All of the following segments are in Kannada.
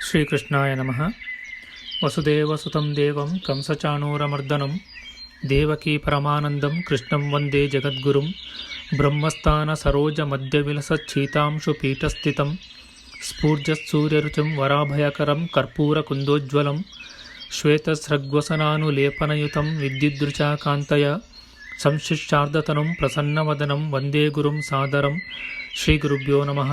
ಶ್ರೀಕೃಷ್ಣಾಯ ನಮಃ. ವಸುದೇವಸುತಂ ದೇವಂ ಕಂಸಚಾಣೂರಮರ್ದನಂ ದೇವಕೀ ಪರಮಾನಂದಂ ಕೃಷ್ಣಂ ವಂದೇ ಜಗದ್ಗುರುಂ. ಬ್ರಹ್ಮಸ್ಥಾನ ಸರೋಜ ಮಧ್ಯವಿಲಸಚ್ಛೀತಾಂಶು ಪೀಠಸ್ಥಿತಂ ಸ್ಫೂರ್ಜತ್ಸೂರ್ಯರುಚಿಂ ವರಾಭಯಕರಂ ಕರ್ಪೂರಕುಂದೋಜ್ವಲಂ ಶ್ವೇತಸ್ರಗ್ವಸನಾನುಲೇಪನಯುತಂ ವಿದ್ಯುದೃಚಾಕಾಂತಯ ಸಂಶಿಷ್ಟಾರ್ಧತನುಂ ಪ್ರಸನ್ನವದನಂ ವಂದೇ ಗುರುಂ ಸಾದರಂ. ಶ್ರೀಗುರುಭ್ಯೋ ನಮಃ.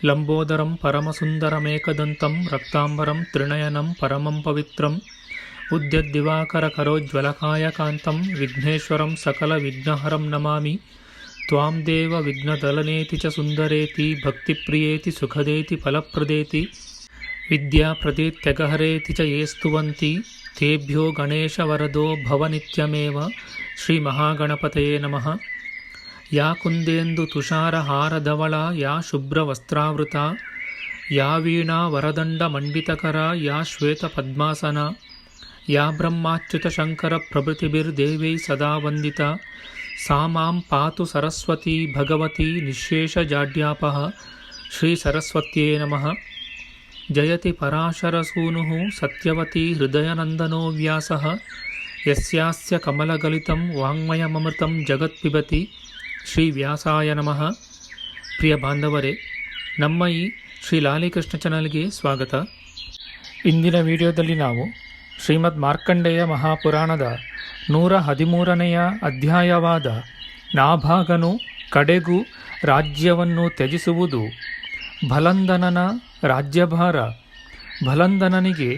ಲಂಬೋದರಂ ಪರಮಸುಂದರಮೇಕದಂತಂ ರಕ್ತಾಂಬರಂ ತ್ರಿನಯನಂ ಪರಮಂ ಪವಿತ್ರಂ ಉದ್ಯದ್ದಿವಾಕರಕರೋಜ್ವಲಕಾಯಕಾಂತಂ ವಿಘ್ನೇಶ್ವರಂ ಸಕಲವಿಘ್ನಹರಂ ನಮಾಮಿ. ತ್ವಾಂ ದೇವ ವಿಘ್ನದಲನೇತಿ ಚ ಸುಂದರೇತಿ ಭಕ್ತಿಪ್ರಿಯೇತಿ ಸುಖದೇತಿ ಫಲಪ್ರದೇತಿ ವಿದ್ಯಾಪ್ರದೇತ್ಯಗಹರೇತಿ ಚ ಯೇ ಸ್ತುವಂತಿ ತೇಭ್ಯೋ ಗಣೇಶವರದೋ ಭವನಿತ್ಯಮೇವ. ಶ್ರೀಮಹಾಗಣಪತಯೇ ನಮಃ. ಯಾ ಕುಂದೇಂದು ತುಷಾರಹಾರಧವಳ ಯಾ ಶುಭ್ರವಸ್ತ್ರಾವೃತ ಯಾ ವೀಣಾ ವರದಂಡ ಮಂಡಿತಕರ ಯಾ ಶ್ವೇತಪದ್ಮಾಸನ ಯಾ ಬ್ರಹ್ಮಾಚ್ಯುತ ಶಂಕರ ಪ್ರಭೃತಿಭಿರ್ದೇವೈ ಸದಾ ವಂದಿತ ಸಾ ಮಾಂ ಪಾತು ಸರಸ್ವತಿ ಭಗವತಿ ನಿಶೇಷಜಾಡ್ಯಾಪಃ. ಶ್ರೀ ಸರಸ್ವತ್ಯೇ ನಮಃ. ಜಯತಿ ಪರಾಶರಸೂನುಃ ಸತ್ಯವತಿ ಹೃದಯನಂದನೋ ವ್ಯಾಸಃ ಯಸ್ಯಾಸ್ಯ ಕಮಲಗಲಿತಂ ವಾङ्ಮಯಮೃತಂ ಜಗತ್ಪಿಬತಿ. ಶ್ರೀ ವ್ಯಾಸಾಯ ನಮಃ. ಪ್ರಿಯ ಬಾಂಧವರೇ, ನಮ್ಮ ಈ ಶ್ರೀ ಲಾಲಿಕೃಷ್ಣ ಚಾನಲ್ಗೆ ಸ್ವಾಗತ. ಇಂದಿನ ವಿಡಿಯೋದಲ್ಲಿ ನಾವು ಶ್ರೀಮದ್ ಮಾರ್ಕಂಡೇಯ ಮಹಾಪುರಾಣದ 113ನೆಯ ಅಧ್ಯಾಯವಾದ ನಾಭಾಗನು ಕಡೆಗೂ ರಾಜ್ಯವನ್ನು ತ್ಯಜಿಸುವುದು, ಭಲಂದನನ ರಾಜ್ಯಭಾರ, ಭಲಂದನನಿಗೆ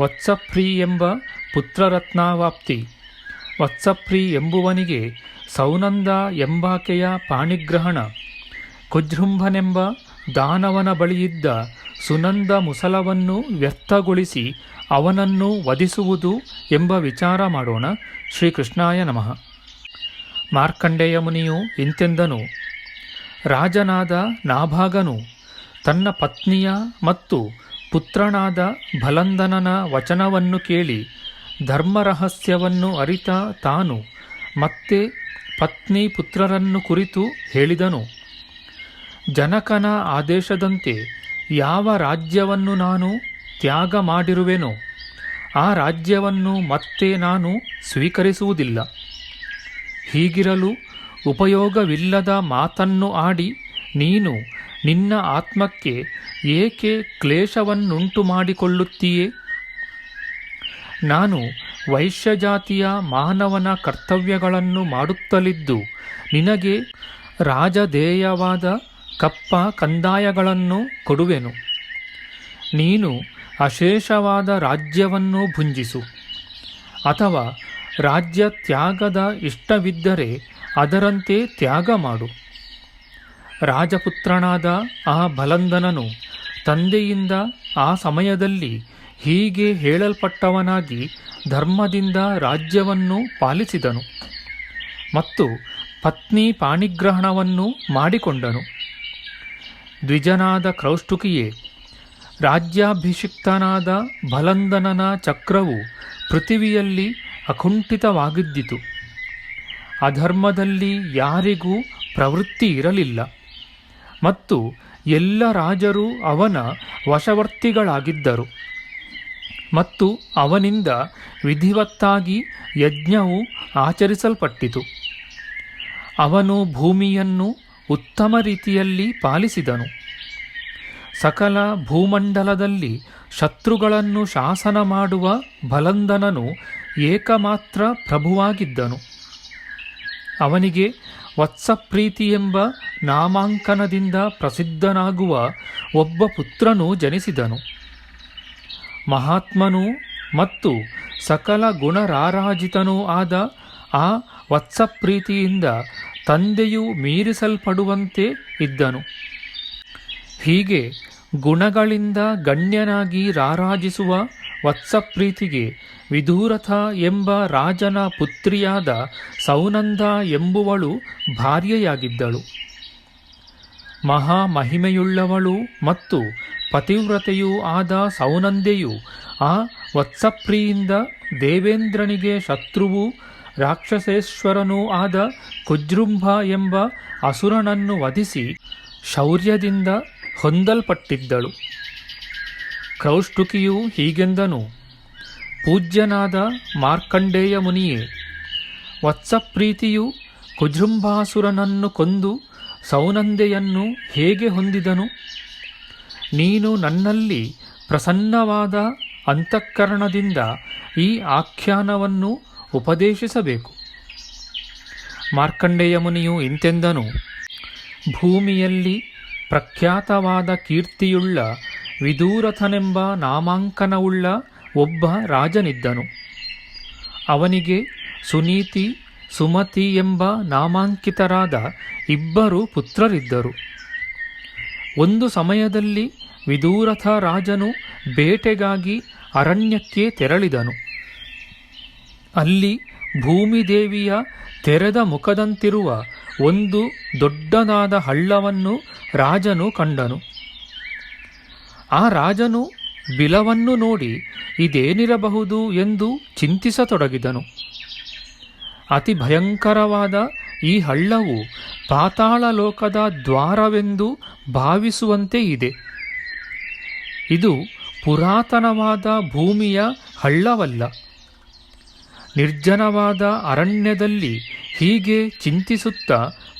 ವತ್ಸಪ್ರೀ ಎಂಬ ಪುತ್ರರತ್ನಾವಾಪ್ತಿ, ವತ್ಸಪ್ರೀ ಎಂಬುವನಿಗೆ ಸೌನಂದ ಎಂಬಾಕೆಯ ಪಾಣಿಗ್ರಹಣ, ಕುಜೃಂಭನೆಂಬ ದಾನವನ ಬಳಿಯಿದ್ದ ಸುನಂದ ಮುಸಲವನ್ನು ವ್ಯರ್ಥಗೊಳಿಸಿ ಅವನನ್ನು ವಧಿಸುವುದು ಎಂಬ ವಿಚಾರ ಮಾಡೋಣ. ಶ್ರೀಕೃಷ್ಣಾಯ ನಮಃ. ಮಾರ್ಕಂಡೇಯ ಮುನಿಯು ಇಂತೆಂದನು. ರಾಜನಾದ ನಾಭಾಗನು ತನ್ನ ಪತ್ನಿಯ ಮತ್ತು ಪುತ್ರನಾದ ಭಲಂದನನ ವಚನವನ್ನು ಕೇಳಿ ಧರ್ಮರಹಸ್ಯವನ್ನು ಅರಿತ ತಾನು ಮತ್ತೆ ಪತ್ನಿ ಪುತ್ರರನ್ನು ಕುರಿತು ಹೇಳಿದನು. ಜನಕನ ಆದೇಶದಂತೆ ಯಾವ ರಾಜ್ಯವನ್ನು ನಾನು ತ್ಯಾಗ ಮಾಡಿರುವೆನೋ ಆ ರಾಜ್ಯವನ್ನು ಮತ್ತೆ ನಾನು ಸ್ವೀಕರಿಸುವುದಿಲ್ಲ. ಹೀಗಿರಲು ಉಪಯೋಗವಿಲ್ಲದ ಮಾತನ್ನು ಆಡಿ ನೀನು ನಿನ್ನ ಆತ್ಮಕ್ಕೆ ಏಕೆ ಕ್ಲೇಶವನ್ನುಂಟು ಮಾಡಿಕೊಳ್ಳುತ್ತೀಯೇ? ನಾನು ವೈಶ್ಯಜಾತಿಯ ಮಾನವನ ಕರ್ತವ್ಯಗಳನ್ನು ಮಾಡುತ್ತಲಿದ್ದು ನಿನಗೆ ರಾಜಧೇಯವಾದ ಕಪ್ಪ ಕಂದಾಯಗಳನ್ನು ಕೊಡುವೆನು. ನೀನು ಅಶೇಷವಾದ ರಾಜ್ಯವನ್ನು ಭುಂಜಿಸು, ಅಥವಾ ರಾಜ್ಯ ತ್ಯಾಗದ ಇಷ್ಟವಿದ್ದರೆ ಅದರಂತೆ ತ್ಯಾಗ ಮಾಡು. ರಾಜಪುತ್ರನಾದ ಆ ಭಲಂದನನು ತಂದೆಯಿಂದ ಆ ಸಮಯದಲ್ಲಿ ಹೀಗೆ ಹೇಳಲ್ಪಟ್ಟವನಾಗಿ ಧರ್ಮದಿಂದ ರಾಜ್ಯವನ್ನು ಪಾಲಿಸಿದನು ಮತ್ತು ಪತ್ನಿ ಪಾಣಿಗ್ರಹಣವನ್ನು ಮಾಡಿಕೊಂಡನು. ದ್ವಿಜನಾದ ಕ್ರೌಷ್ಟುಕಿಯೇ, ರಾಜ್ಯಾಭಿಷಿಕ್ತನಾದ ಭಲಂದನನ ಚಕ್ರವು ಪೃಥಿವಿಯಲ್ಲಿ ಅಕುಂಠಿತವಾಗಿದ್ದಿತು. ಅಧರ್ಮದಲ್ಲಿ ಯಾರಿಗೂ ಪ್ರವೃತ್ತಿ ಇರಲಿಲ್ಲ ಮತ್ತು ಎಲ್ಲ ರಾಜರು ಅವನ ವಶವರ್ತಿಗಳಾಗಿದ್ದರು ಮತ್ತು ಅವನಿಂದ ವಿಧಿವತ್ತಾಗಿ ಯಜ್ಞವು ಆಚರಿಸಲ್ಪಟ್ಟಿತು. ಅವನು ಭೂಮಿಯನ್ನು ಉತ್ತಮ ರೀತಿಯಲ್ಲಿ ಪಾಲಿಸಿದನು. ಸಕಲ ಭೂಮಂಡಲದಲ್ಲಿ ಶತ್ರುಗಳನ್ನು ಶಾಸನ ಮಾಡುವ ಭಲಂದನನು ಏಕಮಾತ್ರ ಪ್ರಭುವಾಗಿದ್ದನು. ಅವನಿಗೆ ವತ್ಸಪ್ರೀತಿ ಎಂಬ ನಾಮಾಂಕನದಿಂದ ಪ್ರಸಿದ್ಧನಾಗುವ ಒಬ್ಬ ಪುತ್ರನು ಜನಿಸಿದನು. ಮಹಾತ್ಮನೂ ಮತ್ತು ಸಕಲ ಗುಣರಾರಾಜಿತನೂ ಆದ ಆ ವತ್ಸಪ್ರೀತಿಯಿಂದ ತಂದೆಯು ಮೀರಿಸಲ್ಪಡುವಂತೆ ಇದ್ದನು. ಹೀಗೆ ಗುಣಗಳಿಂದ ಗಣ್ಯನಾಗಿ ರಾರಾಜಿಸುವ ವತ್ಸಪ್ರೀತಿಗೆ ವಿದೂರಥ ಎಂಬ ರಾಜನ ಪುತ್ರಿಯಾದ ಸೌನಂದ ಎಂಬುವಳು ಭಾರ್ಯೆಯಾಗಿದ್ದಳು. ಮಹಾಮಹಿಮೆಯುಳ್ಳವಳು ಮತ್ತು ಪತಿವ್ರತೆಯೂ ಆದ ಸೌನಂದೆಯು ಆ ವತ್ಸಪ್ರಿಯಿಂದ ದೇವೇಂದ್ರನಿಗೆ ಶತ್ರುವೂ ರಾಕ್ಷಸೇಶ್ವರನೂ ಆದ ಕುಜೃಂಭ ಎಂಬ ಅಸುರನನ್ನು ವಧಿಸಿ ಶೌರ್ಯದಿಂದ ಹೊಂದಲ್ಪಟ್ಟಿದ್ದಳು. ಕ್ರೌಷ್ಟುಕಿಯು ಹೀಗೆಂದನು: ಪೂಜ್ಯನಾದ ಮಾರ್ಕಂಡೇಯ ಮುನಿಯೇ, ವತ್ಸಪ್ರೀತಿಯು ಕುಜೃಂಭಾಸುರನನ್ನು ಕೊಂದು ಸೌನಂದೆಯನ್ನು ಹೇಗೆ ಹೊಂದಿದನು? ನೀನು ನನ್ನಲ್ಲಿ ಪ್ರಸನ್ನವಾದ ಅಂತಃಕರಣದಿಂದ ಈ ಆಖ್ಯಾನವನ್ನು ಉಪದೇಶಿಸಬೇಕು. ಮಾರ್ಕಂಡೇಯ ಮುನಿಯು ಇಂತೆಂದನು: ಭೂಮಿಯಲ್ಲಿ ಪ್ರಖ್ಯಾತವಾದ ಕೀರ್ತಿಯುಳ್ಳ ವಿದೂರಥನೆಂಬ ನಾಮಾಂಕನವುಳ್ಳ ಒಬ್ಬ ರಾಜನಿದ್ದನು. ಅವನಿಗೆ ಸುನೀತಿ, ಸುಮತಿ ಎಂಬ ನಾಮಾಂಕಿತರಾದ ಇಬ್ಬರು ಪುತ್ರರಿದ್ದರು. ಒಂದು ಸಮಯದಲ್ಲಿ ವಿದೂರಥ ರಾಜನು ಬೇಟೆಗಾಗಿ ಅರಣ್ಯಕ್ಕೆ ತೆರಳಿದನು. ಅಲ್ಲಿ ಭೂಮಿದೇವಿಯ ತೆರೆದ ಮುಖದಂತಿರುವ ಒಂದು ದೊಡ್ಡದಾದ ಹಳ್ಳವನ್ನು ರಾಜನು ಕಂಡನು. ಆ ರಾಜನು ಬಿಲವನ್ನು ನೋಡಿ ಇದೇನಿರಬಹುದು ಎಂದು ಚಿಂತಿಸತೊಡಗಿದನು. ಅತಿ ಭಯಂಕರವಾದ ಈ ಹಳ್ಳವು ಪಾತಾಳ ಲೋಕದ ದ್ವಾರವೆಂದು ಭಾವಿಸುವಂತೆ ಇದೆ. ಇದು ಪುರಾತನವಾದ ಭೂಮಿಯ ಹಳ್ಳವಲ್ಲ. ನಿರ್ಜನವಾದ ಅರಣ್ಯದಲ್ಲಿ ಹೀಗೆ ಚಿಂತಿಸುತ್ತಾ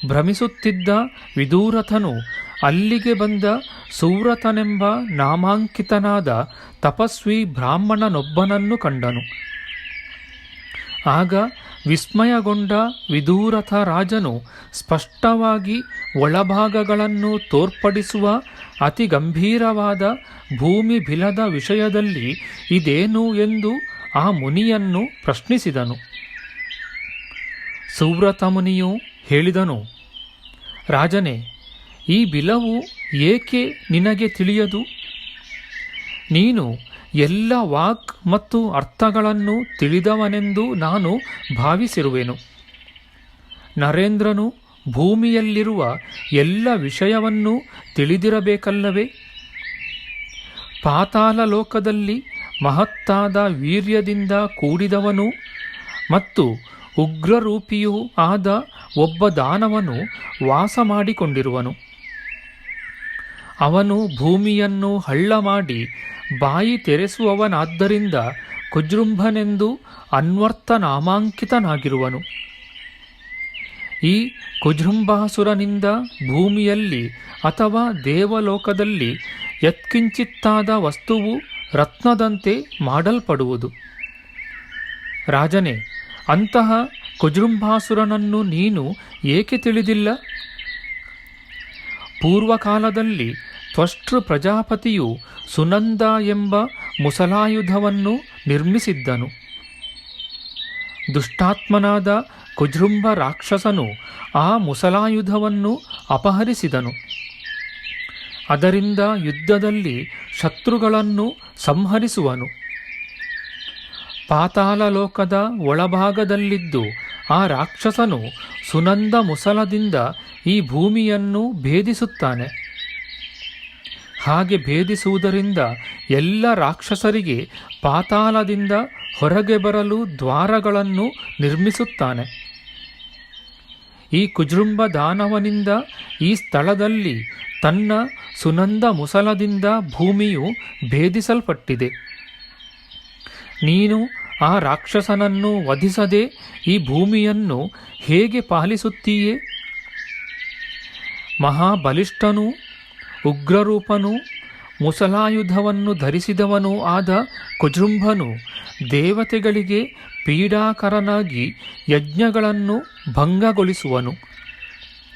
ಭ್ರಮಿಸುತ್ತಿದ್ದ ವಿದೂರಥನು ಅಲ್ಲಿಗೆ ಬಂದ ಸುವ್ರತನೆಂಬ ನಾಮಾಂಕಿತನಾದ ತಪಸ್ವಿ ಬ್ರಾಹ್ಮಣನೊಬ್ಬನನ್ನು ಕಂಡನು. ಆಗ ವಿಸ್ಮಯಗೊಂಡ ವಿದೂರಥ ರಾಜನು ಸ್ಪಷ್ಟವಾಗಿ ಒಳಭಾಗಗಳನ್ನು ತೋರ್ಪಡಿಸುವ ಅತಿ ಗಂಭೀರವಾದ ಭೂಮಿ ಬಿಲದ ವಿಷಯದಲ್ಲಿ ಇದೇನು ಎಂದು ಆ ಮುನಿಯನ್ನು ಪ್ರಶ್ನಿಸಿದನು. ಸುವ್ರತ ಮುನಿಯು ಹೇಳಿದನು: ರಾಜನೇ, ಈ ಬಿಲವು ಏಕೆ ನಿನಗೆ ತಿಳಿಯದು? ನೀನು ಎಲ್ಲ ವಾಕ್ ಮತ್ತು ಅರ್ಥಗಳನ್ನು ತಿಳಿದವನೆಂದು ನಾನು ಭಾವಿಸಿರುವೆನು. ನರೇಂದ್ರನು ಭೂಮಿಯಲ್ಲಿರುವ ಎಲ್ಲ ವಿಷಯವನ್ನು ತಿಳಿದಿರಬೇಕಲ್ಲವೇ? ಪಾತಾಳ ಲೋಕದಲ್ಲಿ ಮಹತ್ತಾದ ವೀರ್ಯದಿಂದ ಕೂಡಿದವನು ಮತ್ತು ಉಗ್ರರೂಪಿಯೂ ಆದ ಒಬ್ಬ ದಾನವನು ವಾಸ ಮಾಡಿಕೊಂಡಿರುವನು. ಅವನು ಭೂಮಿಯನ್ನು ಹಳ್ಳ ಮಾಡಿ ಬಾಯಿ ತೆರೆಸುವವನಾದ್ದರಿಂದ ಕುಜೃಂಭನೆಂದು ಅನ್ವರ್ಥ ನಾಮಾಂಕಿತನಾಗಿರುವನು. ಈ ಕುಜೃಂಭಾಸುರನಿಂದ ಭೂಮಿಯಲ್ಲಿ ಅಥವಾ ದೇವಲೋಕದಲ್ಲಿ ಯತ್ಕಿಂಚಿತ್ತಾದ ವಸ್ತುವು ರತ್ನದಂತೆ ಮಾಡಲ್ಪಡುವುದು. ರಾಜನೇ, ಅಂತಹ ಕುಜೃಂಭಾಸುರನನ್ನು ನೀನು ಏಕೆ ತಿಳಿದಿಲ್ಲ? ಪೂರ್ವಕಾಲದಲ್ಲಿ ತ್ವಷ್ಟೃ ಪ್ರಜಾಪತಿಯು ಸುನಂದ ಎಂಬ ಮುಸಲಾಯುಧವನ್ನು ನಿರ್ಮಿಸಿದ್ದನು. ದುಷ್ಟಾತ್ಮನಾದ ಕುಜೃಂಭ ರಾಕ್ಷಸನು ಆ ಮುಸಲಾಯುಧವನ್ನು ಅಪಹರಿಸಿದನು. ಅದರಿಂದ ಯುದ್ಧದಲ್ಲಿ ಶತ್ರುಗಳನ್ನು ಸಂಹರಿಸುವನು. ಪಾತಾಳ ಲೋಕದ ಒಳಭಾಗದಲ್ಲಿದ್ದು ಆ ರಾಕ್ಷಸನು ಸುನಂದ ಮುಸಲದಿಂದ ಈ ಭೂಮಿಯನ್ನು ಭೇದಿಸುತ್ತಾನೆ. ಹಾಗೆ ಭೇದಿಸುವುದರಿಂದ ಎಲ್ಲ ರಾಕ್ಷಸರಿಗೆ ಪಾತಾಳದಿಂದ ಹೊರಗೆ ಬರಲು ದ್ವಾರಗಳನ್ನು ನಿರ್ಮಿಸುತ್ತಾನೆ. ಈ ಕುಜೃಂಭ ದಾನವನಿಂದ ಈ ಸ್ಥಳದಲ್ಲಿ ತನ್ನ ಸುನಂದ ಮುಸಲದಿಂದ ಭೂಮಿಯು ಭೇದಿಸಲ್ಪಟ್ಟಿದೆ. ನೀನು ಆ ರಾಕ್ಷಸನನ್ನು ವಧಿಸದೆ ಈ ಭೂಮಿಯನ್ನು ಹೇಗೆ ಪಾಲಿಸುತ್ತೀಯೇ? ಮಹಾಬಲಿಷ್ಠನೂ ಉಗ್ರರೂಪನೂ ಮುಸಲಾಯುಧವನ್ನು ಧರಿಸಿದವನೂ ಆದ ಕುಜೃಂಭನು ದೇವತೆಗಳಿಗೆ ಪೀಡಾಕರನಾಗಿ ಯಜ್ಞಗಳನ್ನು ಭಂಗಗೊಳಿಸುವನು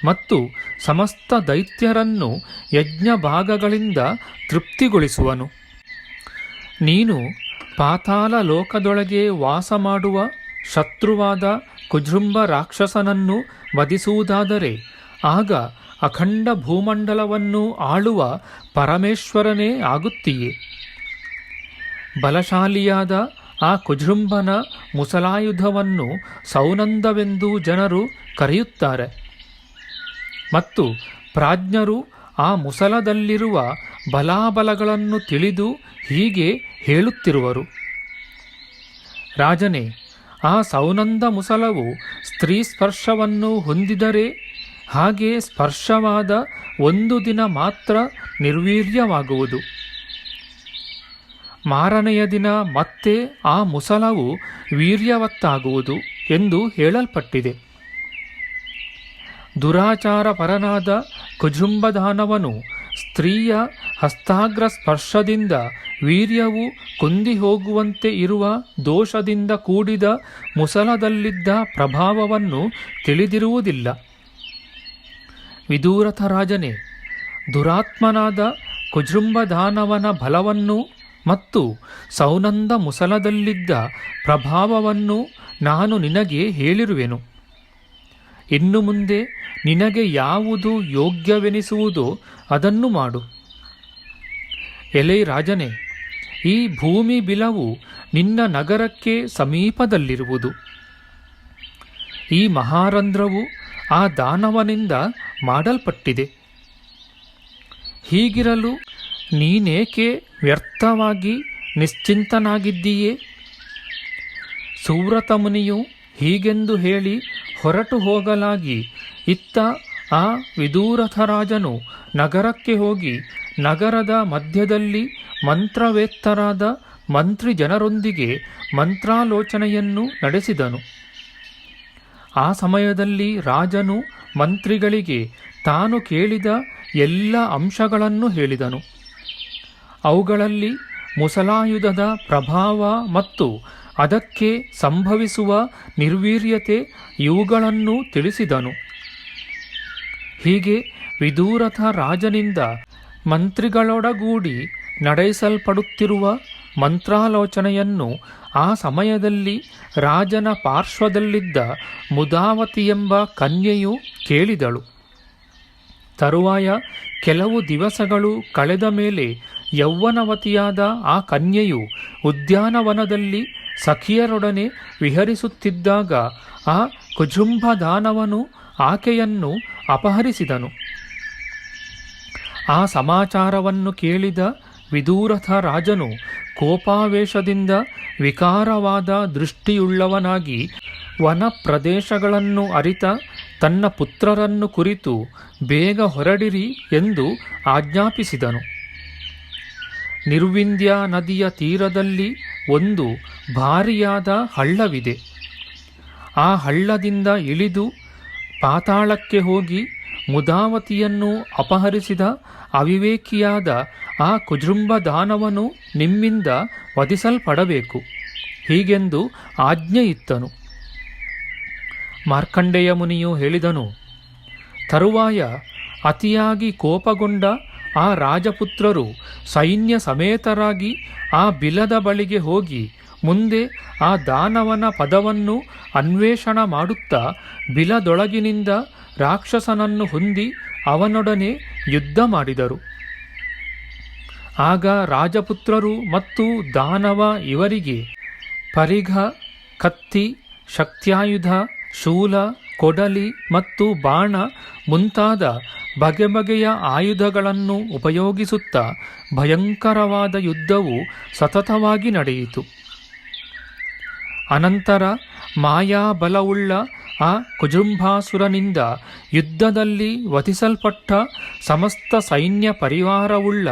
ಮತ್ತು ಸಮಸ್ತ ದೈತ್ಯರನ್ನು ಯಜ್ಞ ಭಾಗಗಳಿಂದ ತೃಪ್ತಿಗೊಳಿಸುವನು. ನೀನು ಪಾತಾಳ ಲೋಕದೊಳಗೆ ವಾಸ ಮಾಡುವ ಶತ್ರುವಾದ ಕುಜೃಂಭ ರಾಕ್ಷಸನನ್ನು ವಧಿಸುವುದಾದರೆ ಆಗ ಅಖಂಡ ಭೂಮಂಡಲವನ್ನು ಆಳುವ ಪರಮೇಶ್ವರನೇ ಆಗುತ್ತೀಯೆ. ಬಲಶಾಲಿಯಾದ ಆ ಕುಜೃಂಭನ ಮುಸಲಾಯುಧವನ್ನು ಸೌನಂದವೆಂದು ಜನರು ಕರೆಯುತ್ತಾರೆ ಮತ್ತು ಪ್ರಾಜ್ಞರು ಆ ಮುಸಲದಲ್ಲಿರುವ ಬಲಾಬಲಗಳನ್ನು ತಿಳಿದು ಹೀಗೆ ಹೇಳುತ್ತಿರುವರು: ರಾಜನೇ, ಆ ಸೌನಂದ ಮುಸಲವು ಸ್ತ್ರೀ ಸ್ಪರ್ಶವನ್ನು ಹೊಂದಿದರೆ ಹಾಗೆ ಸ್ಪರ್ಶವಾದ ಒಂದು ದಿನ ಮಾತ್ರ ನಿರ್ವೀರ್ಯವಾಗುವುದು. ಮಾರನೆಯ ದಿನ ಮತ್ತೆ ಆ ಮುಸಲವು ವೀರ್ಯವತ್ತಾಗುವುದು ಎಂದು ಹೇಳಲ್ಪಟ್ಟಿದೆ. ದುರಾಚಾರಪರನಾದ ಕುಜುಂಬದಾನವನು ಸ್ತ್ರೀಯ ಹಸ್ತಾಗ್ರ ಸ್ಪರ್ಶದಿಂದ ವೀರ್ಯವು ಕುಂದಿ ಹೋಗುವಂತೆ ಇರುವ ದೋಷದಿಂದ ಕೂಡಿದ ಮುಸಲದಲ್ಲಿದ್ದ ಪ್ರಭಾವವನ್ನು ತಿಳಿದಿರುವುದಿಲ್ಲ. ವಿದೂರಥ ರಾಜನೇ, ದುರಾತ್ಮನಾದ ಕುಜೃಂಭದಾನವನ ಬಲವನ್ನು ಮತ್ತು ಸೌನಂದ ಮುಸಲದಲ್ಲಿದ್ದ ಪ್ರಭಾವವನ್ನು ನಾನು ನಿನಗೆ ಹೇಳಿರುವೆನು. ಇನ್ನು ಮುಂದೆ ನಿನಗೆ ಯಾವುದು ಯೋಗ್ಯವೆನಿಸುವುದೋ ಅದನ್ನು ಮಾಡು. ಎಲೈ ರಾಜನೇ, ಈ ಭೂಮಿ ಬಿಲವು ನಿನ್ನ ನಗರಕ್ಕೆ ಸಮೀಪದಲ್ಲಿರುವುದು. ಈ ಮಹಾರಂಧ್ರವು ಆ ದಾನವನಿಂದ ಮಾಡಲ್ಪಟ್ಟಿದೆ. ಹೀಗಿರಲು ನೀನೇಕೆ ವ್ಯರ್ಥವಾಗಿ ನಿಶ್ಚಿಂತನಾಗಿದ್ದೀಯೇ? ಸುವ್ರತ ಮುನಿಯು ಹೀಗೆಂದು ಹೇಳಿ ಹೊರಟು ಹೋಗಲಾಗಿ, ಇತ್ತ ಆ ವಿದೂರಥ ರಾಜನು ನಗರಕ್ಕೆ ಹೋಗಿ ನಗರದ ಮಧ್ಯದಲ್ಲಿ ಮಂತ್ರವೇತ್ತರಾದ ಮಂತ್ರಿ ಜನರೊಂದಿಗೆ ಮಂತ್ರಾಲೋಚನೆಯನ್ನು ನಡೆಸಿದನು. ಆ ಸಮಯದಲ್ಲಿ ರಾಜನು ಮಂತ್ರಿಗಳಿಗೆ ತಾನು ಕೇಳಿದ ಎಲ್ಲ ಅಂಶಗಳನ್ನು ಹೇಳಿದನು. ಅವುಗಳಲ್ಲಿ ಮುಸಲಾಯುಧದ ಪ್ರಭಾವ ಮತ್ತು ಅದಕ್ಕೆ ಸಂಭವಿಸುವ ನಿರ್ವೀರ್ಯತೆ ಇವುಗಳನ್ನು ತಿಳಿಸಿದನು. ಹೀಗೆ ವಿದೂರಥ ರಾಜನಿಂದ ಮಂತ್ರಿಗಳೊಡಗೂಡಿ ನಡೆಸಲ್ಪಡುತ್ತಿರುವ ಮಂತ್ರಾಲೋಚನೆಯನ್ನು ಆ ಸಮಯದಲ್ಲಿ ರಾಜನ ಪಾರ್ಶ್ವದಲ್ಲಿದ್ದ ಮುದಾವತಿ ಎಂಬ ಕನ್ಯೆಯು ಕೇಳಿದಳು. ತರುವಾಯ ಕೆಲವು ದಿವಸಗಳು ಕಳೆದ ಮೇಲೆ ಯೌವನವತಿಯಾದ ಆ ಕನ್ಯೆಯು ಉದ್ಯಾನವನದಲ್ಲಿ ಸಖಿಯರೊಡನೆ ವಿಹರಿಸುತ್ತಿದ್ದಾಗ ಆ ಕುಜುಂಭದಾನವನು ಆಕೆಯನ್ನು ಅಪಹರಿಸಿದನು. ಆ ಸಮಾಚಾರವನ್ನು ಕೇಳಿದ ವಿದೂರಥ ರಾಜನು ಕೋಪಾವೇಶದಿಂದ ವಿಕಾರವಾದ ದೃಷ್ಟಿಯುಳ್ಳವನಾಗಿ ವನ ಪ್ರದೇಶಗಳನ್ನು ಅರಿತ ತನ್ನ ಪುತ್ರರನ್ನು ಕುರಿತು ಬೇಗ ಹೊರಡಿರಿ ಎಂದು ಆಜ್ಞಾಪಿಸಿದನು. ನಿರ್ವಿಂಧ್ಯ ನದಿಯ ತೀರದಲ್ಲಿ ಒಂದು ಭಾರಿಯಾದ ಹಳ್ಳವಿದೆ. ಆ ಹಳ್ಳದಿಂದ ಇಳಿದು ಪಾತಾಳಕ್ಕೆ ಹೋಗಿ ಮುದಾವತಿಯನ್ನು ಅಪಹರಿಸಿದ ಅವಿವೇಕಿಯಾದ ಆ ಕುಜೃಂಭದಾನವನು ನಿಮ್ಮಿಂದ ವಧಿಸಲ್ಪಡಬೇಕು, ಹೀಗೆಂದು ಆಜ್ಞೆಯಿತ್ತನು. ಮಾರ್ಕಂಡೇಯ ಮುನಿಯು ಹೇಳಿದನು. ತರುವಾಯ ಅತಿಯಾಗಿ ಕೋಪಗೊಂಡ ಆ ರಾಜಪುತ್ರರು ಸೈನ್ಯ ಸಮೇತರಾಗಿ ಆ ಬಿಲದ ಬಳಿಗೆ ಹೋಗಿ ಮುಂದೆ ಆ ದಾನವನ ಪದವನ್ನು ಅನ್ವೇಷಣ ಮಾಡುತ್ತಾ ಬಿಲದೊಳಗಿನಿಂದ ರಾಕ್ಷಸನನ್ನು ಹೊಂದಿ ಅವನೊಡನೆ ಯುದ್ಧ ಮಾಡಿದರು. ಆಗ ರಾಜಪುತ್ರರು ಮತ್ತು ದಾನವ ಇವರಿಗೆ ಪರಿಘ, ಕತ್ತಿ, ಶಕ್ತ್ಯಾಯುಧ, ಶೂಲ, ಕೊಡಲಿ ಮತ್ತು ಬಾಣ ಮುಂತಾದ ಬಗೆ ಬಗೆಯ ಆಯುಧಗಳನ್ನು ಉಪಯೋಗಿಸುತ್ತಾ ಭಯಂಕರವಾದ ಯುದ್ಧವು ಸತತವಾಗಿ ನಡೆಯಿತು. ಅನಂತರ ಮಾಯಾಬಲವುಳ್ಳ ಆ ಕುಜೃಂಭಾಸುರನಿಂದ ಯುದ್ಧದಲ್ಲಿ ವಧಿಸಲ್ಪಟ್ಟ ಸಮಸ್ತ ಸೈನ್ಯ ಪರಿವಾರವುಳ್ಳ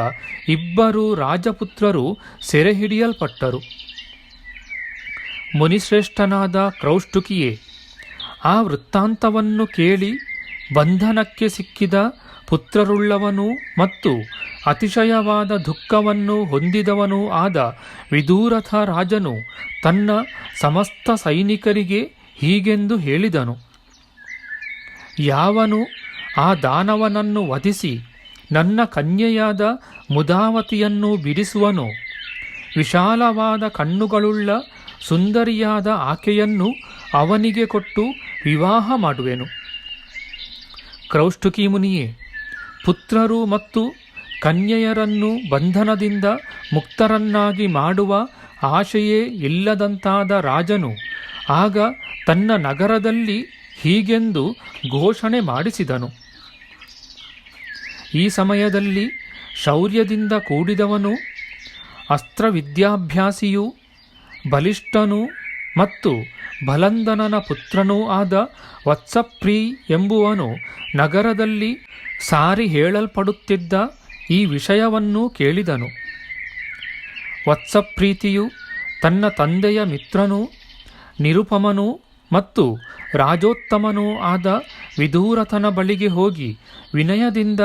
ಇಬ್ಬರು ರಾಜಪುತ್ರರು ಸೆರೆಹಿಡಿಯಲ್ಪಟ್ಟರು. ಮುನಿಶ್ರೇಷ್ಠನಾದ ಕ್ರೌಷ್ಟುಕಿಯೇ, ಆ ವೃತ್ತಾಂತವನ್ನು ಕೇಳಿ ಬಂಧನಕ್ಕೆ ಸಿಕ್ಕಿದ ಪುತ್ರರುಳ್ಳವನೂ ಮತ್ತು ಅತಿಶಯವಾದ ದುಃಖವನ್ನು ಹೊಂದಿದವನೂ ಆದ ವಿದೂರಥ ರಾಜನು ತನ್ನ ಸಮಸ್ತ ಸೈನಿಕರಿಗೆ ಹೀಗೆಂದು ಹೇಳಿದನು. ಯಾವನು ಆ ದಾನವನನ್ನು ವಧಿಸಿ ನನ್ನ ಕನ್ಯೆಯಾದ ಮುದಾವತಿಯನ್ನು ಬಿಡಿಸುವನೋ, ವಿಶಾಲವಾದ ಕಣ್ಣುಗಳುಳ್ಳ ಸುಂದರಿಯಾದ ಆಕೆಯನ್ನು ಅವನಿಗೆ ಕೊಟ್ಟು ವಿವಾಹ ಮಾಡುವೆನು. ಕ್ರೌಷ್ಟುಕಿ ಮುನಿಯೇ, ಪುತ್ರರು ಮತ್ತು ಕನ್ಯೆಯರನ್ನು ಬಂಧನದಿಂದ ಮುಕ್ತರನ್ನಾಗಿ ಮಾಡುವ ಆಶೆಯೇ ಇಲ್ಲದಂತಾದ ರಾಜನು ಆಗ ತನ್ನ ನಗರದಲ್ಲಿ ಹೀಗೆಂದು ಘೋಷಣೆ ಮಾಡಿಸಿದನು. ಈ ಸಮಯದಲ್ಲಿ ಶೌರ್ಯದಿಂದ ಕೂಡಿದವನು, ಅಸ್ತ್ರವಿದ್ಯಾಭ್ಯಾಸಿಯೂ ಬಲಿಷ್ಠನೂ ಮತ್ತು ಬಲಂದನನ ಪುತ್ರನೂ ಆದ ವತ್ಸಪ್ರೀ ಎಂಬುವನು ನಗರದಲ್ಲಿ ಸಾರಿ ಹೇಳಲ್ಪಡುತ್ತಿದ್ದ ಈ ವಿಷಯವನ್ನು ಕೇಳಿದನು. ವತ್ಸಪ್ರೀತಿಯು ತನ್ನ ತಂದೆಯ ಮಿತ್ರನೂ ನಿರುಪಮನೂ ಮತ್ತು ರಾಜೋತ್ತಮನೂ ಆದ ವಿದೂರಥನ ಬಳಿಗೆ ಹೋಗಿ ವಿನಯದಿಂದ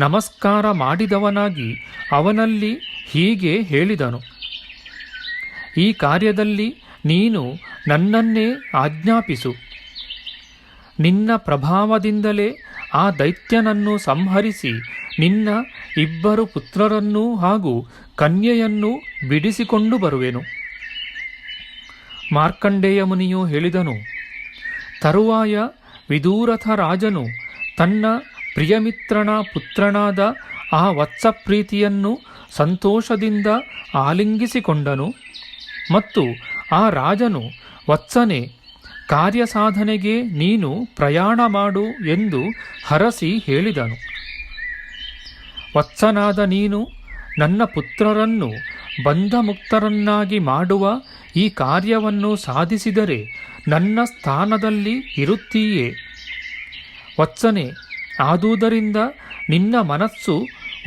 ನಮಸ್ಕಾರ ಮಾಡಿದವನಾಗಿ ಅವನಲ್ಲಿ ಹೀಗೆ ಹೇಳಿದನು. ಈ ಕಾರ್ಯದಲ್ಲಿ ನೀನು ನನ್ನನ್ನೇ ಆಜ್ಞಾಪಿಸು. ನಿನ್ನ ಪ್ರಭಾವದಿಂದಲೇ ಆ ದೈತ್ಯನನ್ನು ಸಂಹರಿಸಿ ನಿನ್ನ 2 ಪುತ್ರರನ್ನೂ ಹಾಗೂ ಕನ್ಯೆಯನ್ನೂ ಬಿಡಿಸಿಕೊಂಡು ಬರುವೆನು. ಮಾರ್ಕಂಡೇಯ ಮುನಿಯು ಹೇಳಿದನು. ತರುವಾಯ ವಿದೂರಥ ರಾಜನು ತನ್ನ ಪ್ರಿಯಮಿತ್ರನ ಪುತ್ರನಾದ ಆ ವತ್ಸಪ್ರೀತಿಯನ್ನು ಸಂತೋಷದಿಂದ ಆಲಿಂಗಿಸಿಕೊಂಡನು ಮತ್ತು ಆ ರಾಜನು, ವತ್ಸನೆ, ಕಾರ್ಯಸಾಧನೆಗೆ ನೀನು ಪ್ರಯಾಣ ಮಾಡು ಎಂದು ಹರಸಿ ಹೇಳಿದನು. ವತ್ಸನಾದ ನೀನು ನನ್ನ ಪುತ್ರರನ್ನು ಬಂಧಮುಕ್ತರನ್ನಾಗಿ ಮಾಡುವ ಈ ಕಾರ್ಯವನ್ನು ಸಾಧಿಸಿದರೆ ನನ್ನ ಸ್ಥಾನದಲ್ಲಿ ಇರುತ್ತೀಯೇ. ವತ್ಸನೆ, ಆದುದರಿಂದ ನಿನ್ನ ಮನಸ್ಸು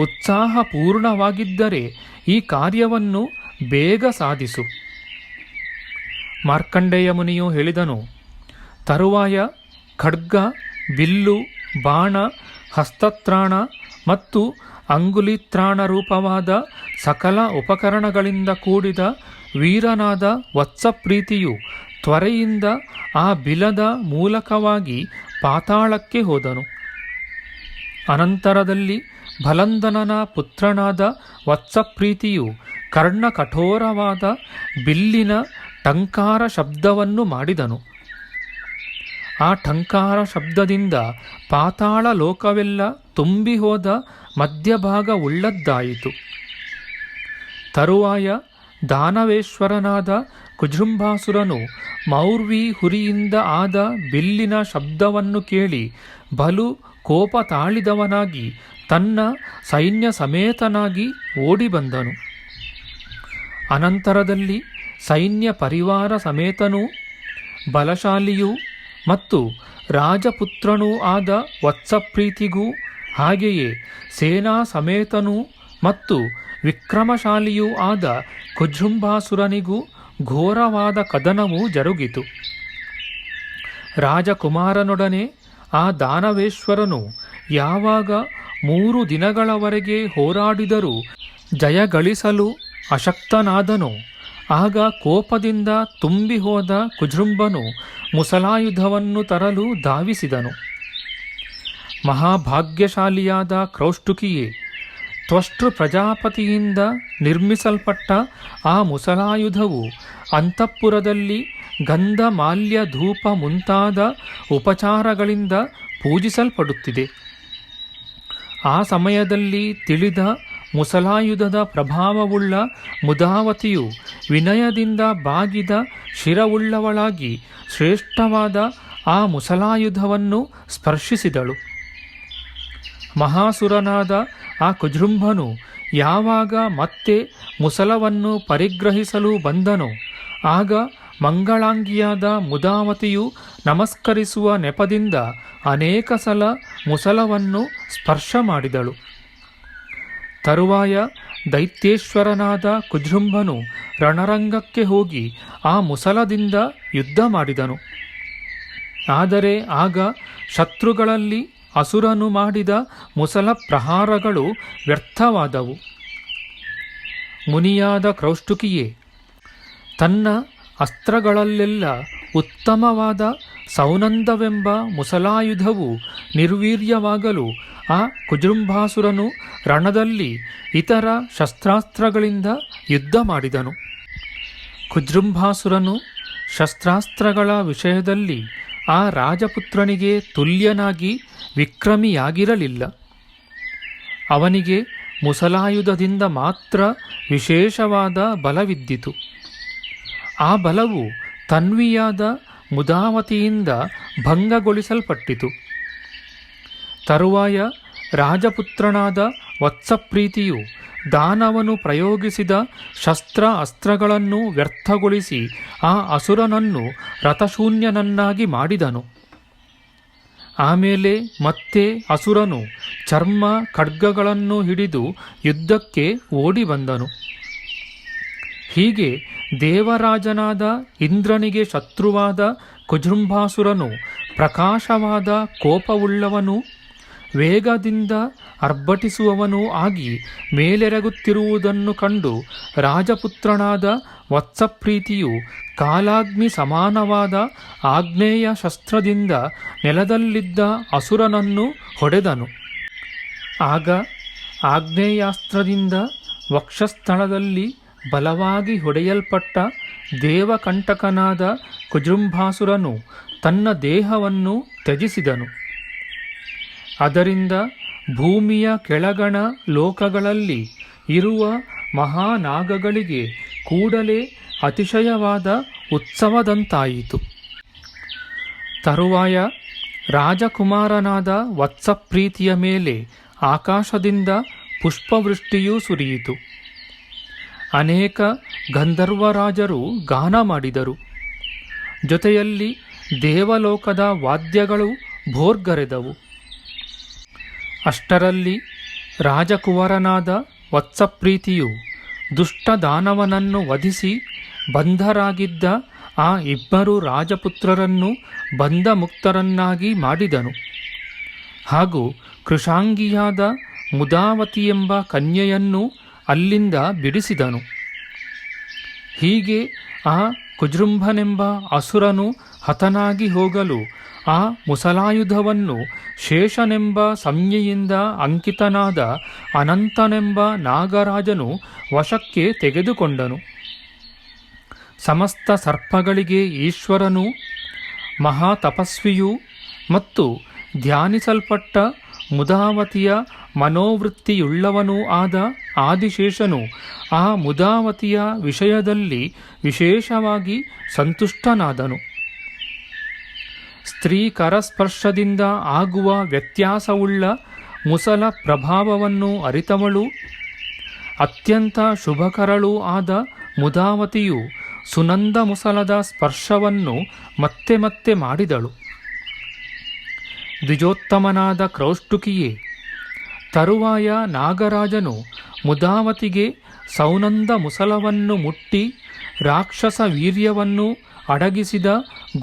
ಉತ್ಸಾಹಪೂರ್ಣವಾಗಿದ್ದರೆ ಈ ಕಾರ್ಯವನ್ನು ಬೇಗ ಸಾಧಿಸು. ಮಾರ್ಕಂಡೇಯ ಮುನಿಯು ಹೇಳಿದನು. ತರುವಾಯ ಖಡ್ಗ, ಬಿಲ್ಲು, ಬಾಣ, ಹಸ್ತತ್ರಾಣ ಮತ್ತು ಅಂಗುಲಿತ್ರಾಣ ರೂಪವಾದ ಸಕಲ ಉಪಕರಣಗಳಿಂದ ಕೂಡಿದ ವೀರನಾದ ವತ್ಸಪ್ರೀತಿಯು ತ್ವರೆಯಿಂದ ಆ ಬಿಲದ ಮೂಲಕವಾಗಿ ಪಾತಾಳಕ್ಕೆ ಹೋದನು. ಅನಂತರದಲ್ಲಿ ಭಲಂದನನ ಪುತ್ರನಾದ ವತ್ಸಪ್ರೀತಿಯು ಕರ್ಣಕಠೋರವಾದ ಬಿಲ್ಲಿನ ಟಂಕಾರ ಶಬ್ದವನ್ನು ಮಾಡಿದನು. ಆ ಟಂಕಾರ ಶಬ್ದದಿಂದ ಪಾತಾಳ ಲೋಕವೆಲ್ಲ ತುಂಬಿ ಹೋದ ಮಧ್ಯಭಾಗ ಉಳ್ಳದ್ದಾಯಿತು. ತರುವಾಯ ದಾನವೇಶ್ವರನಾದ ಕುಜೃಂಭಾಸುರನು ಮೌರ್ವಿ ಹುರಿಯಿಂದ ಆದ ಬಿಲ್ಲಿನ ಶಬ್ದವನ್ನು ಕೇಳಿ ಬಲು ಕೋಪ ತಾಳಿದವನಾಗಿ ತನ್ನ ಸೈನ್ಯ ಸಮೇತನಾಗಿ ಓಡಿಬಂದನು. ಅನಂತರದಲ್ಲಿ ಸೈನ್ಯ ಪರಿವಾರ ಸಮೇತನೂ ಬಲಶಾಲಿಯೂ ಮತ್ತು ರಾಜಪುತ್ರನೂ ಆದ ವತ್ಸಪ್ರೀತಿಗೂ ಹಾಗೆಯೇ ಸೇನಾ ಸಮೇತನೂ ಮತ್ತು ವಿಕ್ರಮಶಾಲಿಯೂ ಆದ ಕುಜೃಂಭಾಸುರನಿಗೂ ಘೋರವಾದ ಕದನವು ಜರುಗಿತು. ರಾಜಕುಮಾರನೊಡನೆ ಆ ದಾನವೇಶ್ವರನು ಯಾವಾಗ 3 ದಿನಗಳವರೆಗೆ ಹೋರಾಡಿದರೂ ಜಯಗಳಿಸಲು ಅಶಕ್ತನಾದನೋ ಆಗ ಕೋಪದಿಂದ ತುಂಬಿ ಹೋದ ಕುಜೃಂಭನು ಮುಸಲಾಯುಧವನ್ನು ತರಲು ಧಾವಿಸಿದನು. ಮಹಾಭಾಗ್ಯಶಾಲಿಯಾದ ಕ್ರೌಷ್ಟುಕಿಯೇ, ತ್ವಷ್ಟೃ ಪ್ರಜಾಪತಿಯಿಂದ ನಿರ್ಮಿಸಲ್ಪಟ್ಟ ಆ ಮುಸಲಾಯುಧವು ಅಂತಃಪುರದಲ್ಲಿ ಗಂಧ, ಮಾಲ್ಯ, ಧೂಪ ಮುಂತಾದ ಉಪಚಾರಗಳಿಂದ ಪೂಜಿಸಲ್ಪಡುತ್ತಿದೆ. ಆ ಸಮಯದಲ್ಲಿ ತಿಳಿದ ಮುಸಲಾಯುಧದ ಪ್ರಭಾವವುಳ್ಳ ಮುದಾವತಿಯು ವಿನಯದಿಂದ ಬಾಗಿದ ಶಿರವುಳ್ಳವಳಾಗಿ ಶ್ರೇಷ್ಠವಾದ ಆ ಮುಸಲಾಯುಧವನ್ನು ಸ್ಪರ್ಶಿಸಿದಳು. ಮಹಾಸುರನಾದ ಆ ಕುಜೃಂಭನು ಯಾವಾಗ ಮತ್ತೆ ಮುಸಲವನ್ನು ಪರಿಗ್ರಹಿಸಲು ಬಂದನೋ ಆಗ ಮಂಗಳಾಂಗಿಯಾದ ಮುದಾವತಿಯು ನಮಸ್ಕರಿಸುವ ನೆಪದಿಂದ ಅನೇಕ ಸಲ ಮುಸಲವನ್ನು ಸ್ಪರ್ಶ ಮಾಡಿದಳು. ತರುವಾಯ ದೈತ್ಯೇಶ್ವರನಾದ ಕುಜೃಂಭನು ರಣರಂಗಕ್ಕೆ ಹೋಗಿ ಆ ಮುಸಲದಿಂದ ಯುದ್ಧ ಮಾಡಿದನು. ಆದರೆ ಆಗ ಶತ್ರುಗಳಲ್ಲಿ ಅಸುರನು ಮಾಡಿದ ಮುಸಲ ಪ್ರಹಾರಗಳು ವ್ಯರ್ಥವಾದವು. ಮುನಿಯಾದ ಕ್ರೌಷ್ಟುಕಿಯೇ, ತನ್ನ ಅಸ್ತ್ರಗಳಲ್ಲೆಲ್ಲ ಉತ್ತಮವಾದ ಸೌನಂದವೆಂಬ ಮುಸಲಾಯುಧವು ನಿರ್ವೀರ್ಯವಾಗಲು ಆ ಕುಜೃಂಭಾಸುರನು ರಣದಲ್ಲಿ ಇತರ ಶಸ್ತ್ರಾಸ್ತ್ರಗಳಿಂದ ಯುದ್ಧ ಮಾಡಿದನು. ಕುಜೃಂಭಾಸುರನು ಶಸ್ತ್ರಾಸ್ತ್ರಗಳ ವಿಷಯದಲ್ಲಿ ಆ ರಾಜಪುತ್ರನಿಗೆ ತುಲ್ಯನಾಗಿ ವಿಕ್ರಮಿಯಾಗಿರಲಿಲ್ಲ. ಅವನಿಗೆ ಮುಸಲಾಯುಧದಿಂದ ಮಾತ್ರ ವಿಶೇಷವಾದ ಬಲವಿದ್ದಿತು. ಆ ಬಲವು ತನ್ವಿಯಾದ ಮುದಾವತಿಯಿಂದ ಭಂಗಗೊಳಿಸಲ್ಪಟ್ಟಿತು. ತರುವಾಯ ರಾಜಪುತ್ರನಾದ ವತ್ಸಪ್ರೀತಿಯು ದಾನವನು ಪ್ರಯೋಗಿಸಿದ ಶಸ್ತ್ರ ಅಸ್ತ್ರಗಳನ್ನು ವ್ಯರ್ಥಗೊಳಿಸಿ ಆ ಅಸುರನನ್ನು ರಥಶೂನ್ಯನನ್ನಾಗಿ ಮಾಡಿದನು. ಆಮೇಲೆ ಮತ್ತೆ ಅಸುರನು ಚರ್ಮ ಖಡ್ಗಗಳನ್ನು ಹಿಡಿದು ಯುದ್ಧಕ್ಕೆ ಓಡಿ ಬಂದನು. ಹೀಗೆ ದೇವರಾಜನಾದ ಇಂದ್ರನಿಗೆ ಶತ್ರುವಾದ ಕುಜೃಂಭಾಸುರನು ಪ್ರಕಾಶವಾದ ಕೋಪವುಳ್ಳವನು, ವೇಗದಿಂದ ಅರ್ಭಟಿಸುವವನೂ ಆಗಿ ಮೇಲೆರಗುತ್ತಿರುವುದನ್ನು ಕಂಡು ರಾಜಪುತ್ರನಾದ ವತ್ಸಪ್ರೀತಿಯು ಕಾಲಾಗ್ನಿ ಸಮಾನವಾದ ಆಗ್ನೇಯ ಶಸ್ತ್ರದಿಂದ ನೆಲದಲ್ಲಿದ್ದ ಅಸುರನನ್ನು ಹೊಡೆದನು. ಆಗ ಆಗ್ನೇಯಾಸ್ತ್ರದಿಂದ ವಕ್ಷಸ್ಥಳದಲ್ಲಿ ಬಲವಾಗಿ ಹೊಡೆಯಲ್ಪಟ್ಟ ದೇವಕಂಟಕನಾದ ಕುಜೃಂಭಾಸುರನು ತನ್ನ ದೇಹವನ್ನು ತ್ಯಜಿಸಿದನು. ಅದರಿಂದ ಭೂಮಿಯ ಕೆಳಗಣ ಲೋಕಗಳಲ್ಲಿ ಇರುವ ಮಹಾನಾಗಗಳಿಗೆ ಕೂಡಲೇ ಅತಿಶಯವಾದ ಉತ್ಸವದಂತಾಯಿತು. ತರುವಾಯ ರಾಜಕುಮಾರನಾದ ವತ್ಸಪ್ರೀತಿಯ ಮೇಲೆ ಆಕಾಶದಿಂದ ಪುಷ್ಪವೃಷ್ಟಿಯೂ ಸುರಿಯಿತು. ಅನೇಕ ಗಂಧರ್ವರಾಜರು ಗಾನ ಮಾಡಿದರು. ಜೊತೆಯಲ್ಲಿ ದೇವಲೋಕದ ವಾದ್ಯಗಳು ಭೋರ್ಗರೆದವು. ಅಷ್ಟರಲ್ಲಿ ರಾಜಕುವರನಾದ ವತ್ಸಪ್ರೀತಿಯು ದುಷ್ಟ ದಾನವನನ್ನು ವಧಿಸಿ ಬಂಧರಾಗಿದ್ದ ಆ ಇಬ್ಬರು ರಾಜಪುತ್ರರನ್ನು ಬಂಧಮುಕ್ತರನ್ನಾಗಿ ಮಾಡಿದನು. ಹಾಗೂ ಕೃಶಾಂಗಿಯಾದ ಮುದಾವತಿಯೆಂಬ ಕನ್ಯೆಯನ್ನು ಅಲ್ಲಿಂದ ಬಿಡಿಸಿದನು. ಹೀಗೆ ಆ ಕುಜೃಂಭನೆಂಬ ಅಸುರನು ಹತನಾಗಿ ಹೋಗಲು ಆ ಮುಸಲಾಯುಧವನ್ನು ಶೇಷನೆಂಬ ಸಂಜ್ಞೆಯಿಂದ ಅಂಕಿತನಾದ ಅನಂತನೆಂಬ ನಾಗರಾಜನು ವಶಕ್ಕೆ ತೆಗೆದುಕೊಂಡನು. ಸಮಸ್ತ ಸರ್ಪಗಳಿಗೆ ಈಶ್ವರನೂ ಮಹಾತಪಸ್ವಿಯೂ ಮತ್ತು ಧ್ಯಾನಿಸಲ್ಪಟ್ಟ ಮುದಾವತಿಯ ಮನೋವೃತ್ತಿಯುಳ್ಳವನೂ ಆದ ಆದಿಶೇಷನು ಆ ಮುದಾವತಿಯ ವಿಷಯದಲ್ಲಿ ವಿಶೇಷವಾಗಿ ಸಂತುಷ್ಟನಾದನು. ಸ್ತ್ರೀ ಕರಸ್ಪರ್ಶದಿಂದ ಆಗುವ ವ್ಯತ್ಯಾಸವುಳ್ಳ ಮುಸಲ ಪ್ರಭಾವವನ್ನು ಅರಿತವಳು, ಅತ್ಯಂತ ಶುಭಕರಳೂ ಆದ ಮುದಾವತಿಯು ಸುನಂದ ಮುಸಲದ ಸ್ಪರ್ಶವನ್ನು ಮತ್ತೆ ಮತ್ತೆ ಮಾಡಿದಳು. ದ್ವಿಜೋತ್ತಮನಾದ ಕ್ರೌಷ್ಟುಕಿಯೇ, ತರುವಾಯ ನಾಗರಾಜನು ಮುದಾವತಿಗೆ ಸೌನಂದ ಮುಸಲವನ್ನು ಮುಟ್ಟಿ ರಾಕ್ಷಸ ವೀರ್ಯವನ್ನು ಅಡಗಿಸಿದ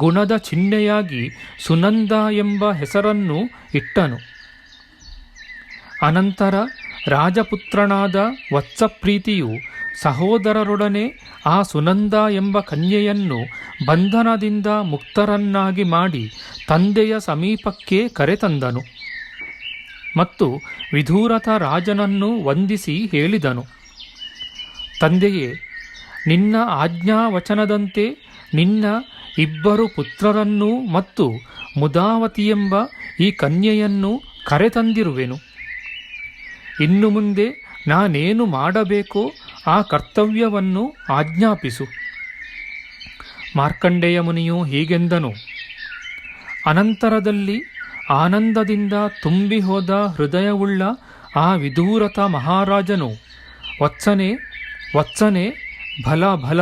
ಗುಣದ ಚಿಹ್ನೆಯಾಗಿ ಸುನಂದ ಎಂಬ ಹೆಸರನ್ನು ಇಟ್ಟನು. ಅನಂತರ ರಾಜಪುತ್ರನಾದ ವತ್ಸಪ್ರೀತಿಯು ಸಹೋದರರೊಡನೆ ಆ ಸುನಂದ ಎಂಬ ಕನ್ಯೆಯನ್ನು ಬಂಧನದಿಂದ ಮುಕ್ತರನ್ನಾಗಿ ಮಾಡಿ ತಂದೆಯ ಸಮೀಪಕ್ಕೆ ಕರೆತಂದನು ಮತ್ತು ವಿಧೂರಥ ರಾಜನನ್ನು ವಂದಿಸಿ ಹೇಳಿದನು: ತಂದೆಯೇ, ನಿನ್ನ ಆಜ್ಞಾವಚನದಂತೆ ನಿನ್ನ ಇಬ್ಬರು ಪುತ್ರರನ್ನೂ ಮತ್ತು ಮುದಾವತಿಯೆಂಬ ಈ ಕನ್ಯೆಯನ್ನು ಕರೆತಂದಿರುವೆನು. ಇನ್ನು ಮುಂದೆ ನಾನೇನು ಮಾಡಬೇಕೋ ಆ ಕರ್ತವ್ಯವನ್ನು ಆಜ್ಞಾಪಿಸು. ಮಾರ್ಕಂಡೇಯ ಮುನಿಯು ಹೀಗೆಂದನು. ಅನಂತರದಲ್ಲಿ ಆನಂದದಿಂದ ತುಂಬಿ ಹೋದ ಹೃದಯವುಳ್ಳ ಆ ವಿಧೂರಥ ಮಹಾರಾಜನು, ವತ್ಸನೇ ವತ್ಸನೇ, ಭಲ ಭಲ,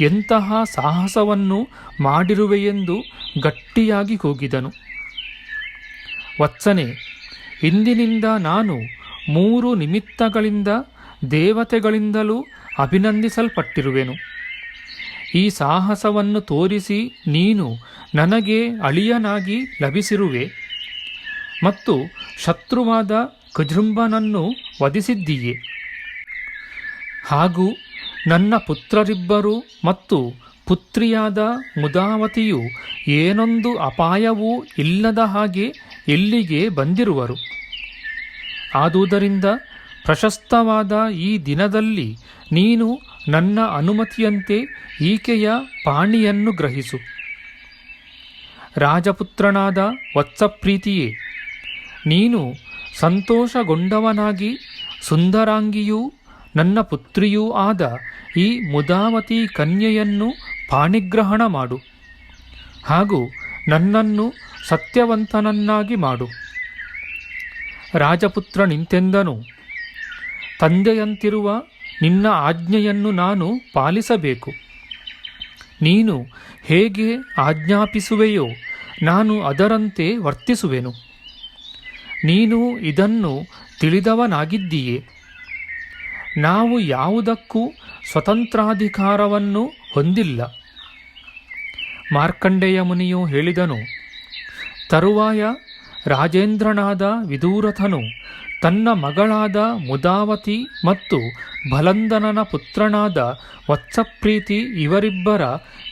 ಎಂತಹ ಸಾಹಸವನ್ನು ಮಾಡಿರುವೆಯೆಂದು ಗಟ್ಟಿಯಾಗಿ ಕೂಗಿದನು. ವತ್ಸನೇ, ಇಂದಿನಿಂದ ನಾನು 3 ನಿಮಿತ್ತಗಳಿಂದ ದೇವತೆಗಳಿಂದಲೂ ಅಭಿನಂದಿಸಲ್ಪಟ್ಟಿರುವೆನು. ಈ ಸಾಹಸವನ್ನು ತೋರಿಸಿ ನೀನು ನನಗೆ ಅಳಿಯನಾಗಿ ಲಭಿಸಿರುವೆ ಮತ್ತು ಶತ್ರುವಾದ ಕುಜೃಂಭನನ್ನು ವಧಿಸಿದ್ದೀಯೆ. ಹಾಗೂ ನನ್ನ ಪುತ್ರರಿಬ್ಬರು ಮತ್ತು ಪುತ್ರಿಯಾದ ಮುದಾವತಿಯು ಏನೊಂದು ಅಪಾಯವೂ ಇಲ್ಲದ ಹಾಗೆ ಇಲ್ಲಿಗೆ ಬಂದಿರುವರು. ಆದುದರಿಂದ ಪ್ರಶಸ್ತವಾದ ಈ ದಿನದಲ್ಲಿ ನೀನು ನನ್ನ ಅನುಮತಿಯಂತೆ ಈಕೆಯ ಪಾಣಿಯನ್ನು ಗ್ರಹಿಸು. ರಾಜಪುತ್ರನಾದ ವತ್ಸಪ್ರೀತಿಯೇ, ನೀನು ಸಂತೋಷಗೊಂಡವನಾಗಿ ಸುಂದರಾಂಗಿಯೂ ನನ್ನ ಪುತ್ರಿಯೂ ಆದ ಈ ಮುದಾವತಿ ಕನ್ಯೆಯನ್ನು ಪಾಣಿಗ್ರಹಣ ಮಾಡು. ಹಾಗೂ ನನ್ನನ್ನು ಸತ್ಯವಂತನನ್ನಾಗಿ ಮಾಡು. ರಾಜಪುತ್ರ ನಿಂತೆಂದನು: ತಂದೆಯಂತಿರುವ ನಿನ್ನ ಆಜ್ಞೆಯನ್ನು ನಾನು ಪಾಲಿಸಬೇಕು. ನೀನು ಹೇಗೆ ಆಜ್ಞಾಪಿಸುವೆಯೋ ನಾನು ಅದರಂತೆ ವರ್ತಿಸುವೆನು. ನೀನು ಇದನ್ನು ತಿಳಿದವನಾಗಿದ್ದೀಯೆ. ನಾವು ಯಾವುದಕ್ಕೂ ಸ್ವತಂತ್ರಾಧಿಕಾರವನ್ನು ಹೊಂದಿಲ್ಲ. ಮಾರ್ಕಂಡೇಯ ಮುನಿಯು ಹೇಳಿದನು, ತರುವಾಯ ರಾಜೇಂದ್ರನಾದ ವಿದೂರಥನು ತನ್ನ ಮಗಳಾದ ಮುದಾವತಿ ಮತ್ತು ಭಲಂದನನ ಪುತ್ರನಾದ ವತ್ಸಪ್ರೀತಿ ಇವರಿಬ್ಬರ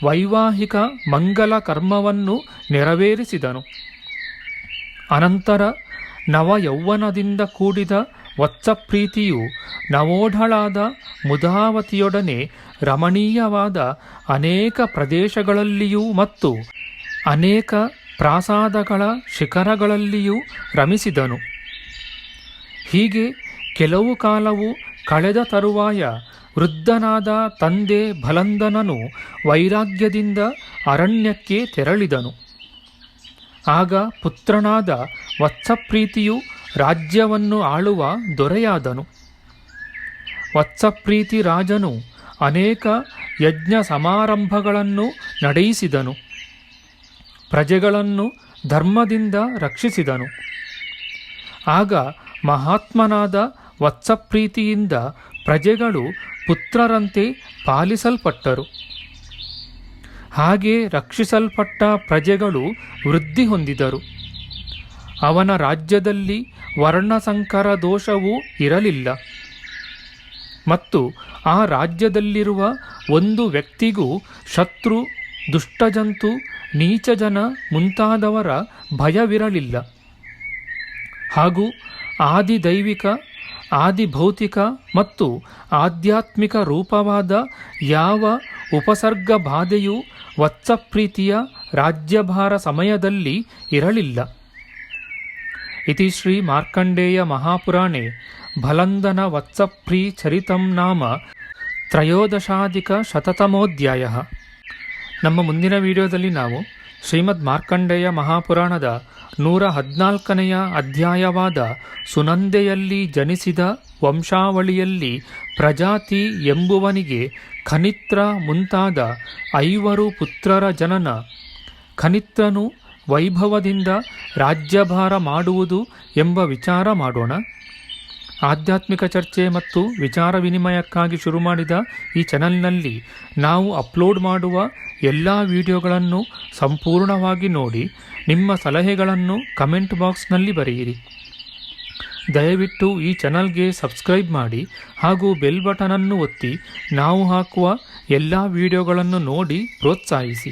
ವೈವಾಹಿಕ ಮಂಗಲ ಕರ್ಮವನ್ನು ನೆರವೇರಿಸಿದನು. ಅನಂತರ ನವಯೌವನದಿಂದ ಕೂಡಿದ ವತ್ಸಪ್ರೀತಿಯು ನವೋಢಳಾದ ಮುದಾವತಿಯೊಡನೆ ರಮಣೀಯವಾದ ಅನೇಕ ಪ್ರದೇಶಗಳಲ್ಲಿಯೂ ಮತ್ತು ಅನೇಕ ಪ್ರಾಸಾದಗಳ ಶಿಖರಗಳಲ್ಲಿಯೂ ರಮಿಸಿದನು. ಹೀಗೆ ಕೆಲವು ಕಾಲವು ಕಳೆದ ತರುವಾಯ ವೃದ್ಧನಾದ ತಂದೆ ಭಲಂದನನು ವೈರಾಗ್ಯದಿಂದ ಅರಣ್ಯಕ್ಕೆ ತೆರಳಿದನು. ಆಗ ಪುತ್ರನಾದ ವತ್ಸಪ್ರೀತಿಯು ರಾಜ್ಯವನ್ನು ಆಳುವ ದೊರೆಯಾದನು. ವತ್ಸಪ್ರೀತಿ ರಾಜನು ಅನೇಕ ಯಜ್ಞ ಸಮಾರಂಭಗಳನ್ನು ನಡೆಯಿಸಿದನು. ಪ್ರಜೆಗಳನ್ನು ಧರ್ಮದಿಂದ ರಕ್ಷಿಸಿದನು. ಆಗ ಮಹಾತ್ಮನಾದ ವತ್ಸಪ್ರೀತಿಯಿಂದ ಪ್ರಜೆಗಳು ಪುತ್ರರಂತೆ ಪಾಲಿಸಲ್ಪಟ್ಟರು. ಹಾಗೆ ರಕ್ಷಿಸಲ್ಪಟ್ಟ ಪ್ರಜೆಗಳು ವೃದ್ಧಿ ಹೊಂದಿದರು. ಅವನ ರಾಜ್ಯದಲ್ಲಿ ವರ್ಣಸಂಕರ ದೋಷವೂ ಇರಲಿಲ್ಲ ಮತ್ತು ಆ ರಾಜ್ಯದಲ್ಲಿರುವ ಒಂದು ವ್ಯಕ್ತಿಗೂ ಶತ್ರು, ದುಷ್ಟಜಂತು, ನೀಚಜನ ಮುಂತಾದವರ ಭಯವಿರಲಿಲ್ಲ. ಹಾಗೂ ಆದಿದೈವಿಕ, ಆದಿಭೌತಿಕ ಮತ್ತು ಆಧ್ಯಾತ್ಮಿಕ ರೂಪವಾದ ಯಾವ ಉಪಸರ್ಗ ಬಾಧೆಯೂ ವತ್ಸಪ್ರೀತಿಯ ರಾಜ್ಯಭಾರ ಸಮಯದಲ್ಲಿ ಇರಲಿಲ್ಲ. ಇತಿ ಶ್ರೀ ಮಾರ್ಕಂಡೇಯ ಮಹಾಪುರಾಣೆ ಭಲಂದನ ವತ್ಸಪ್ರೀ ಚರಿತಂ ನಾಮ ತ್ರಯೋದಶಾಧಿಕ ಶತತಮೋಧ್ಯಾಯ. ನಮ್ಮ ಮುಂದಿನ ವಿಡಿಯೋದಲ್ಲಿ ನಾವು ಶ್ರೀಮದ್ ಮಾರ್ಕಂಡೇಯ ಮಹಾಪುರಾಣದ 114ನೆಯ ಅಧ್ಯಾಯವಾದ ಸುನಂದೆಯಲ್ಲಿ ಜನಿಸಿದ ವಂಶಾವಳಿಯಲ್ಲಿ ಪ್ರಜಾತಿ ಎಂಬುವನಿಗೆ ಖನಿತ್ರ ಮುಂತಾದ 5 ಪುತ್ರರ ಜನನ, ಖನಿತ್ರನು ವೈಭವದಿಂದ ರಾಜ್ಯಭಾರ ಮಾಡುವುದು ಎಂಬ ವಿಚಾರ ಮಾಡೋಣ. ಆಧ್ಯಾತ್ಮಿಕ ಚರ್ಚೆ ಮತ್ತು ವಿಚಾರ ವಿನಿಮಯಕ್ಕಾಗಿ ಶುರು ಮಾಡಿದ ಈ ಚಾನಲ್ನಲ್ಲಿ ನಾವು ಅಪ್ಲೋಡ್ ಮಾಡುವ ಎಲ್ಲ ವಿಡಿಯೋಗಳನ್ನು ಸಂಪೂರ್ಣವಾಗಿ ನೋಡಿ ನಿಮ್ಮ ಸಲಹೆಗಳನ್ನು ಕಮೆಂಟ್ ಬಾಕ್ಸ್ನಲ್ಲಿ ಬರೆಯಿರಿ. ದಯವಿಟ್ಟು ಈ ಚಾನಲ್ಗೆ ಸಬ್ಸ್ಕ್ರೈಬ್ ಮಾಡಿ ಹಾಗೂ ಬೆಲ್ ಬಟನನ್ನು ಒತ್ತಿ ನಾವು ಹಾಕುವ ಎಲ್ಲ ವಿಡಿಯೋಗಳನ್ನು ನೋಡಿ ಪ್ರೋತ್ಸಾಹಿಸಿ.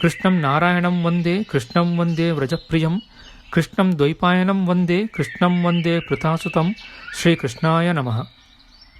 ಕೃಷ್ಣಂ ನಾರಾಯಣಂ ವಂದೇ ಕೃಷ್ಣಂ ವಂದೇ ವ್ರಜಪ್ರಿಯಂ ಕೃಷ್ಣಂ ದ್ವೈಪಾಯನಂ ವಂದೇ ಕೃಷ್ಣಂ ವಂದೇ ಪೃಥಾಸುತಂ. ಶ್ರೀಕೃಷ್ಣಾಯ ನಮಃ.